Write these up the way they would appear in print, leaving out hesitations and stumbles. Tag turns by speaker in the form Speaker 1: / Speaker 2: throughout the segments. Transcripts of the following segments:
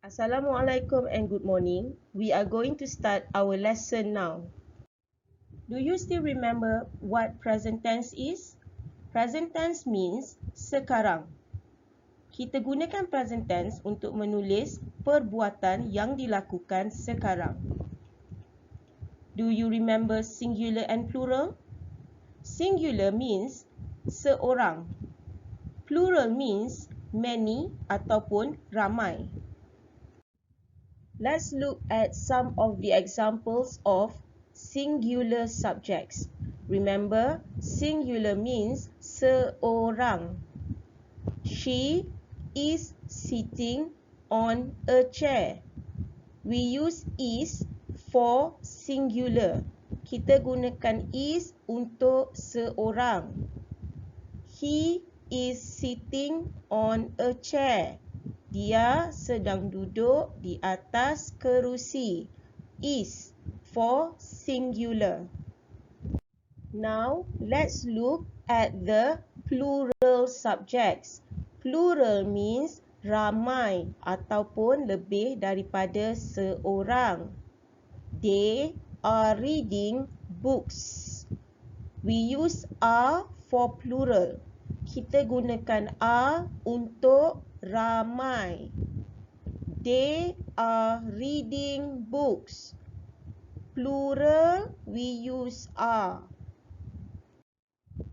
Speaker 1: Assalamualaikum and good morning. We are going to start our lesson now. Do you still remember what present tense is? Present tense means sekarang. Kita gunakan present tense untuk menulis perbuatan yang dilakukan sekarang. Do you remember singular and plural? Singular means seorang. Plural means many ataupun ramai. Let's look at some of the examples of singular subjects. Remember, singular means seorang. She is sitting on a chair. We use is for singular. Kita gunakan is untuk seorang. He is sitting on a chair. Dia sedang duduk di atas kerusi. Is for singular. Now, let's look at the plural subjects. Plural means ramai ataupun lebih daripada seorang. They are reading books. We use are for plural. Kita gunakan are untuk ramai. They are reading books. Plural, we use are.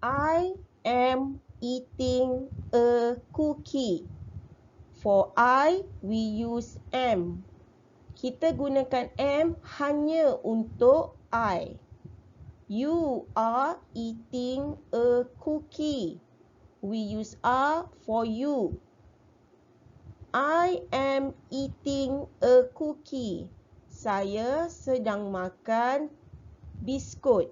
Speaker 1: I am eating a cookie. For I, we use am. Kita gunakan am hanya untuk I. You are eating a cookie. We use are for you. I am eating a cookie. Saya sedang makan biskut.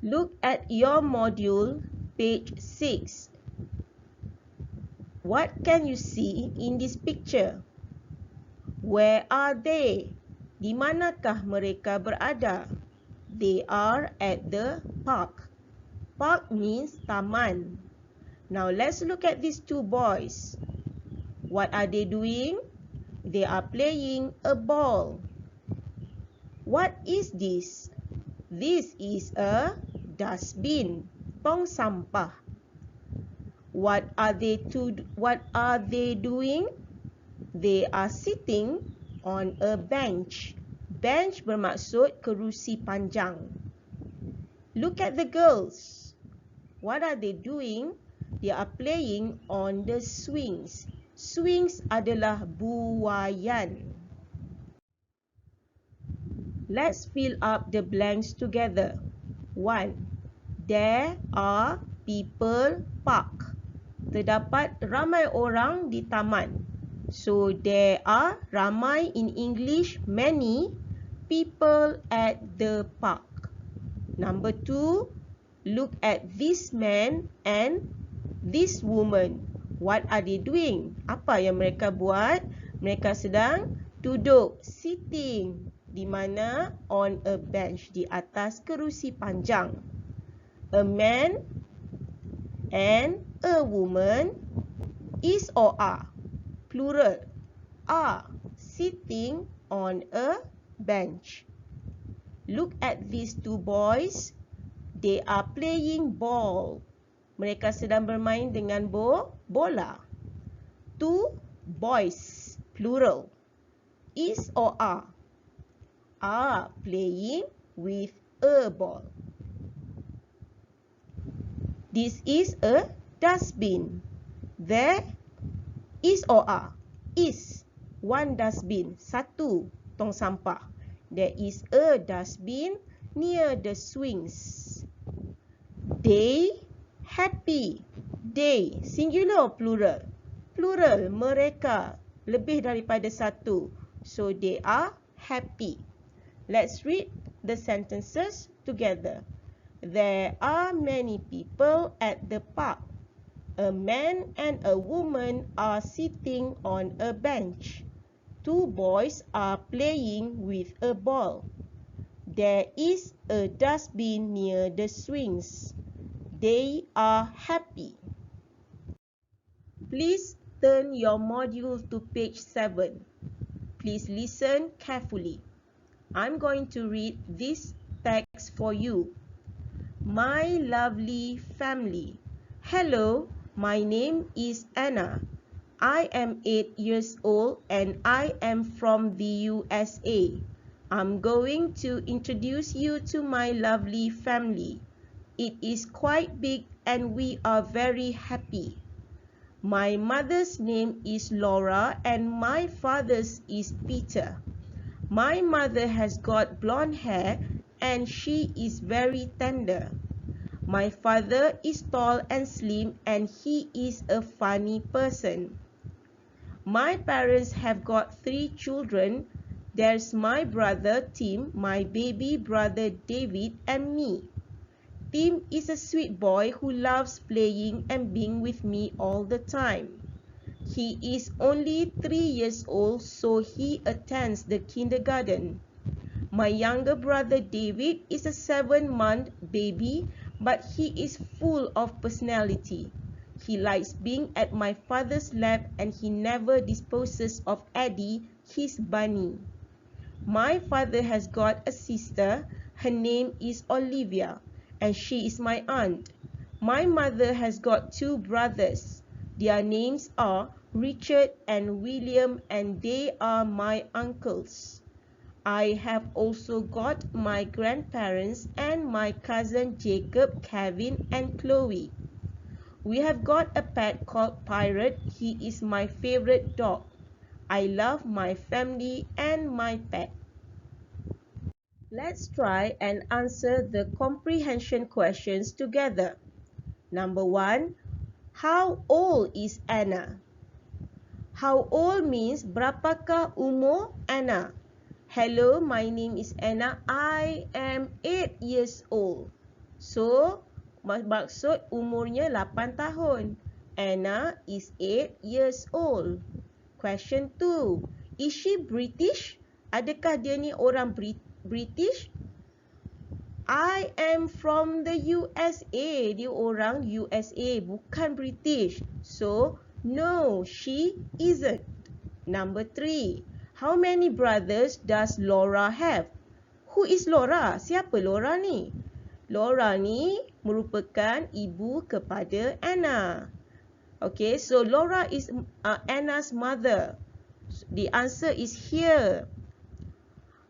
Speaker 1: Look at your module, page 6. What can you see in this picture? Where are they? Di manakah mereka berada? They are at the park. Park means taman. Now let's look at these two boys. What are they doing? They are playing a ball. What is this? This is a dustbin, tong sampah. What are they doing? They are sitting on a bench. Bench bermaksud kerusi panjang. Look at the girls. What are they doing? They are playing on the swings. Swings adalah buaian. Let's fill up the blanks together. 1. There are people park. Terdapat ramai orang di taman. So there are ramai in English, many people at the park. Number 2, look at this man and this woman. What are they doing? Apa yang mereka buat? Mereka sedang duduk, sitting. Di mana? On a bench, di atas kerusi panjang. A man and a woman is or are. Plural. Are sitting on a bench. Look at these two boys. They are playing ball. Mereka sedang bermain dengan bola. Two boys, plural. Is or are playing with a ball. This is a dustbin. There is or are is one dustbin, satu tong sampah. There is a dustbin near the swings. They happy. They, singular or plural? Plural, mereka, lebih daripada satu. So they are happy. Let's read the sentences together. There are many people at the park. A man and a woman are sitting on a bench. Two boys are playing with a ball. There is a dustbin near the swings. They are happy. Please turn your module to page 7. Please listen carefully. I'm going to read this text for you. My lovely family. Hello, my name is Anna. I am 8 years old and I am from the USA. I'm going to introduce you to my lovely family. It is quite big and we are very happy. My mother's name is Laura and my father's is Peter. My mother has got blonde hair and she is very tender. My father is tall and slim and he is a funny person. My parents have got 3 children. There's my brother Tim, my baby brother David and me. Tim is a sweet boy who loves playing and being with me all the time. He is only 3 years old, so he attends the kindergarten. My younger brother David is a 7-month baby, but he is full of personality. He likes being at my father's lap and he never disposes of Eddie, his bunny. My father has got a sister. Her name is Olivia, and she is my aunt. My mother has got 2 brothers. Their names are Richard and William, and they are my uncles. I have also got my grandparents and my cousin Jacob, Kevin, and Chloe. We have got a pet called Pirate. He is my favorite dog. I love my family and my pet. Let's try and answer the comprehension questions together. Number 1. How old is Anna? How old means berapakah umur Anna? Hello, my name is Anna. I am 8 years old. So, maksud umurnya 8 tahun. Anna is 8 years old. Question 2. Is she British? Adakah dia ni orang British? I am from the USA. Dia orang USA, bukan British. So, no, she isn't. Number 3. How many brothers does Laura have? Who is Laura? Siapa Laura ni? Laura ni merupakan ibu kepada Anna. Okay, so Laura is Anna's mother. The answer is here.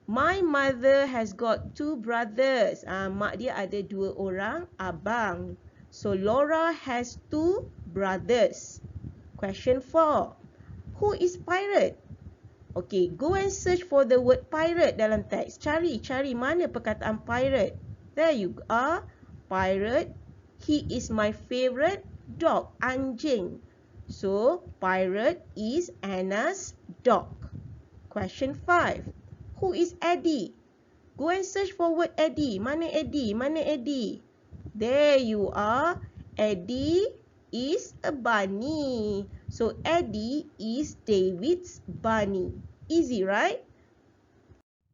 Speaker 1: My mother has got 2 brothers. Mak dia ada 2 orang abang. So Laura has 2 brothers. Question 4. Who is pirate? Okay, go and search for the word pirate dalam teks. Cari mana perkataan pirate. There you are. Pirate. He is my favorite dog, anjing. So, pirate is Anna's dog. Question 5. Who is Eddie? Go and search for word Eddie. Mana Eddie? Mana Eddie? There you are. Eddie is a bunny. So, Eddie is David's bunny. Easy, right?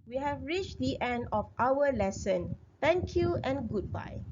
Speaker 1: We have reached the end of our lesson. Thank you and goodbye.